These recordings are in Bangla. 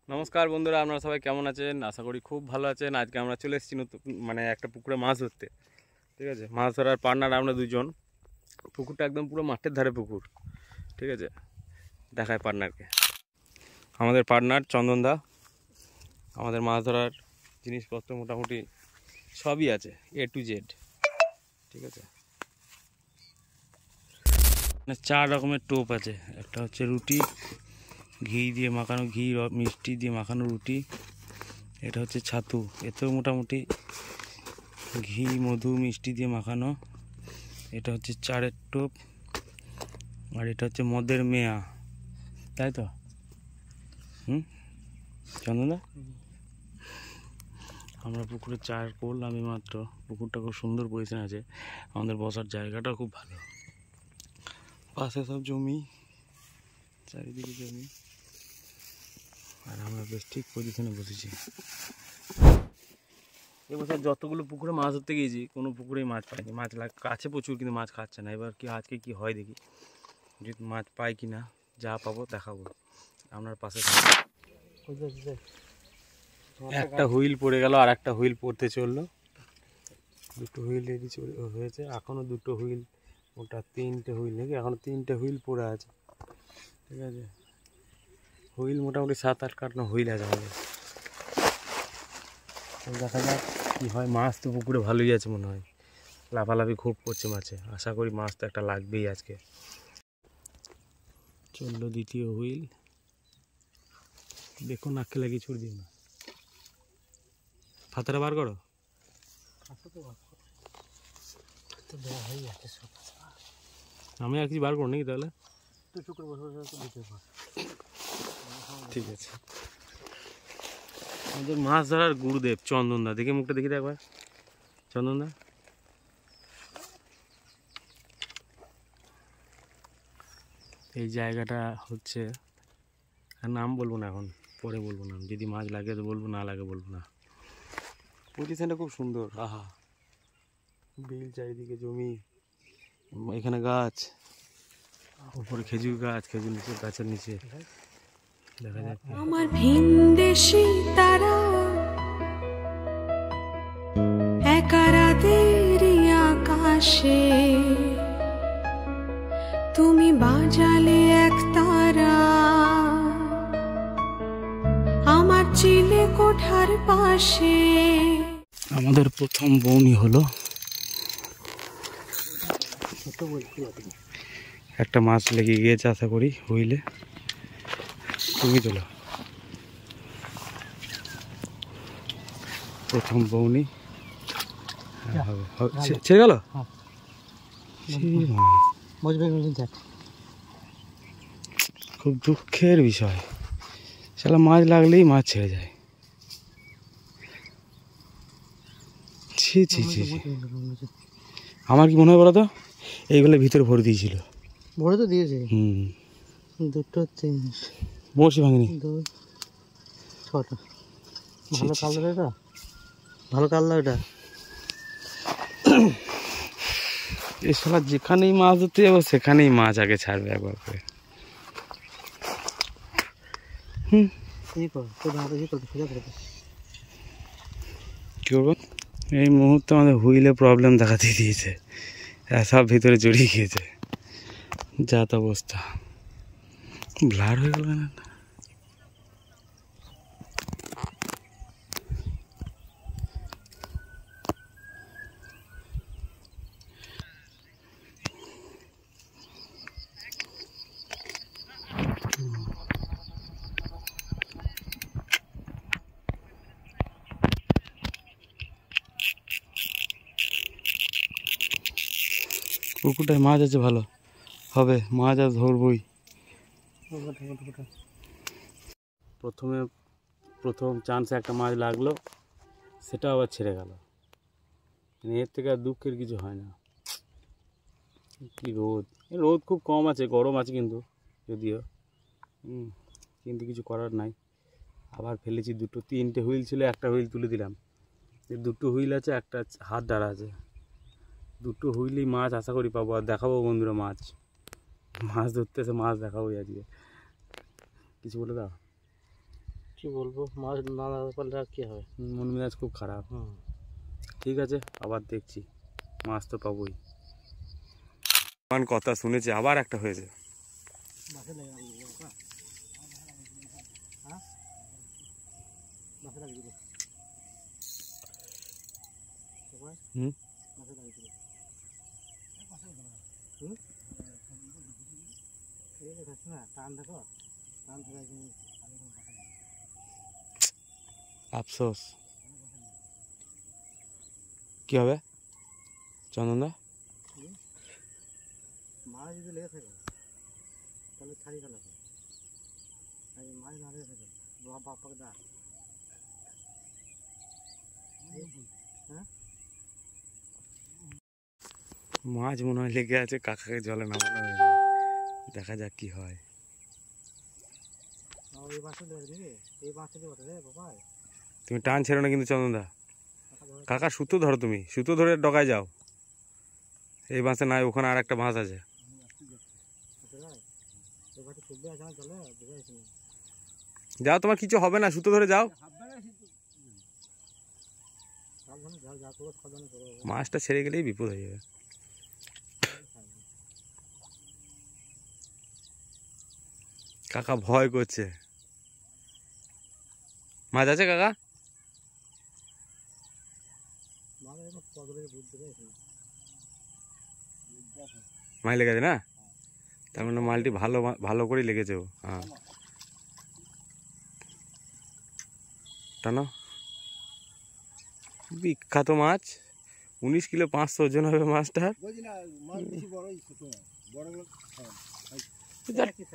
নমস্কার বন্ধুরা, আপনারা সবাই কেমন আছেন? আশা করি খুব ভালো আছেন। আজকে আমরা চলে এসেছি নতুন একটা পুকুরে মাছ ধরতে। ঠিক আছে, মাছ ধরার পার্টনার আমরা দুজন। পুকুরটা একদম পুরো মাঠের ধারে পুকুর। ঠিক আছে, দেখায় পার্টনারকে। আমাদের পার্টনার চন্দনদা। আমাদের মাছ ধরার জিনিসপত্র মোটামুটি সবই আছে, A to Z। ঠিক আছে, 4 রকমের টোপ আছে। একটা হচ্ছে রুটি, ঘি দিয়ে মাখানো, ঘি মিষ্টি দিয়ে মাখানো রুটি। এটা হচ্ছে ছাতু, এতেও মোটামুটি ঘি মধু মিষ্টি দিয়ে মাখানো। এটা হচ্ছে চারের টোপ, আর এটা হচ্ছে মদের মেয়া, তাই তো? চন্দনদা, আমরা পুকুরে চার করলাম মাত্র। পুকুরটা খুব সুন্দর পজিশন আছে, আমাদের বসার জায়গাটা খুব ভালো। পাশে সব জমি, চারিদিকে জমি, আর আমরা বেশ ঠিক পজিশনে বসেছি। এবছর যতগুলো পুকুরে মাছ ধরতে গিয়েছি, কোনো পুকুরেই মাছ পাইনি। মাছ কাছে প্রচুর, কিন্তু মাছ খাচ্ছে না। এবার কি আজকে কি হয় দেখি, যদি মাছ পাই কি না। যা পাবো দেখাবো, আপনার পাশে। একটা হুইল পড়ে গেল, আর একটা হুইল পড়তে চললো। দুটো হুইল রেডি হয়েছে, এখনও দুটো হুইল, ওটা 3টে হুইল নাকি, এখনও 3টে হুইল পড়ে আছে। ঠিক আছে, হুইল মোটামুটি 7-8 কাটানো হুইল আছে আমাদের। দেখা যাক কী হয়। মাছ তো পুকুরে ভালোই আছে মনে হয়, লাফালাফি খুব করছে মাছে। আশা করি মাছ তো একটা লাগবেই আজকে। চললো দ্বিতীয় হুইল, দেখো নাককে লাগিয়ে ছুড়ে দিও না। ফাতাটা বার করো। আমি আর কিছু বার করো নাকি তাহলে? ঠিক আছে, আমাদের মাছ ধরার গুরুদেব চন্দনদা। দেখে মুখটা দেখি একবার, চন্দনদা। এই জায়গাটা হচ্ছে, আর নাম বলবো না এখন, পরে বলবো নাম। যদি মাছ লাগে তো বলবো, না লাগে বলবো না। পজিশনটা খুব সুন্দর। আহা, বিল, চারিদিকে জমি, এখানে গাছ, উপরে খেজুর গাছ, খেজুর নিচে, গাছের নিচে দেখা যাচ্ছে। আমার ভিনদেশী তারা একা রাতের আকাশে, তুমি বাজালে এক তারা আমার চিলে কোঠার পাশে। আমাদের প্রথম বউনি হলো, একটা মাছ লেগে গিয়েছে আশা করি হুইলে। তুমি তোলো, প্রথম বউনি ছেড়ে গেল। খুব দুঃখের বিষয়, শালা মাছ লাগলেই মাছ ছেড়ে যায়। ছি ছি ছি, আমার কি মনে হয় বলো তো, এইগুলো ভিতরে ভরে দিয়েছিল। ভরে তো দিয়েছে। দুটো তিন, বড়শি ভাঙিনি। 6টা। ভালো কালার, এটা ভালো কালার। এটা এই শালা যেখানেই মাছ ধরতে যাবো সেখানেই মাছ আগে ছাড়বে একবার করে। কি করবো, এই মুহূর্তে আমাদের হুইলে প্রবলেম দেখা দিয়ে দিয়েছে, সব ভিতরে জড়িয়ে গিয়েছে। যাত অবস্থা, ব্লার হয়ে গেল না। পুকুরটায় মাছ আছে, ভালো হবে, মাছ আর ধরবই। প্রথম চান্সে একটা মাছ লাগলো, সেটা আবার ছেড়ে গেল। এর থেকে আর দুঃখের কিছু হয় না। কি রোদ, রোদ খুব কম আছে, গরম আছে কিন্তু, যদিও কিন্তু কিছু করার নাই। আবার ফেলেছি দুটো, 3টে হুইল ছিল, একটা হুইল তুলে দিলাম। দুটো হুইল আছে, একটা হাত দাঁড়া আছে। দুটো হুইলেই মাছ আশা করি পাবো। আর দেখাবো বন্ধুরা মাছ, মাছ ধরতে এসে মাছ দেখাবো আজকে। কিছু বলে দাও। কি বলবো, মাছ না ধরতে পারলে আর কি হবে। মন মেজাজ খুব খারাপ। ঠিক আছে, আবার দেখছি, মাছ তো পাবোই। কথা শুনেছি আবার একটা হয়েছে। হুম, আফসোস। কি হবে চন্দনদা? মাছ যদি লেগে থাকে তাহলে ছাড়ি ফেলা যায়, আর মাছ না লেগে থাকে বাপাকে দা। মাছ মনে হয় লেগে আছে, কাকাকে জলে নামানো হয়েছে, দেখা যাক কি হয়। এই মাছটা ধরে দিবি, এই মাছটা দিয়ে রে বাবা। তুমি টান ছেড়ো না কিন্তু চন্দনদা। কাকা সুতো ধরো, তুমি সুতো ধরে ডগায় যাও। এই বাঁশে নাই, ওখানে আর একটা বাঁশ আছে। যাও, তোমার কিছু হবে না, সুতো ধরে যাও। মাছটা ছেড়ে গেলেই বিপদ হয়ে যাবে। কাকা ভয় করছে। মাছ আছে কাকা? মাছ লেগেছে না? তার মানে মালটি ভালো ভালো করেই লেগেছে। হ্যাঁ, টানো। বিখ্যাত মাছ, 19 কিলো 500 ওজন হবে মাছটার।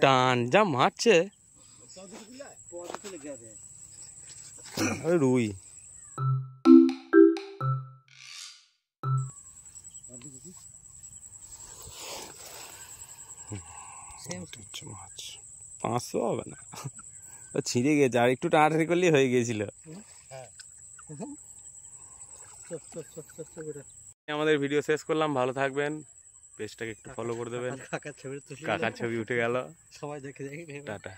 টান যা মারছে, রুই। মাছ 500 হবে না, ছিঁড়ে গেছে, আর একটু টানাটানি করলেই হয়ে গিয়েছিল। আমাদের ভিডিও শেষ করলাম, ভালো থাকবেন, পেজটাকে একটু ফলো করে দেবেন। কাকার ছবি উঠে গেল, সবাই দেখে দেখে টাটা।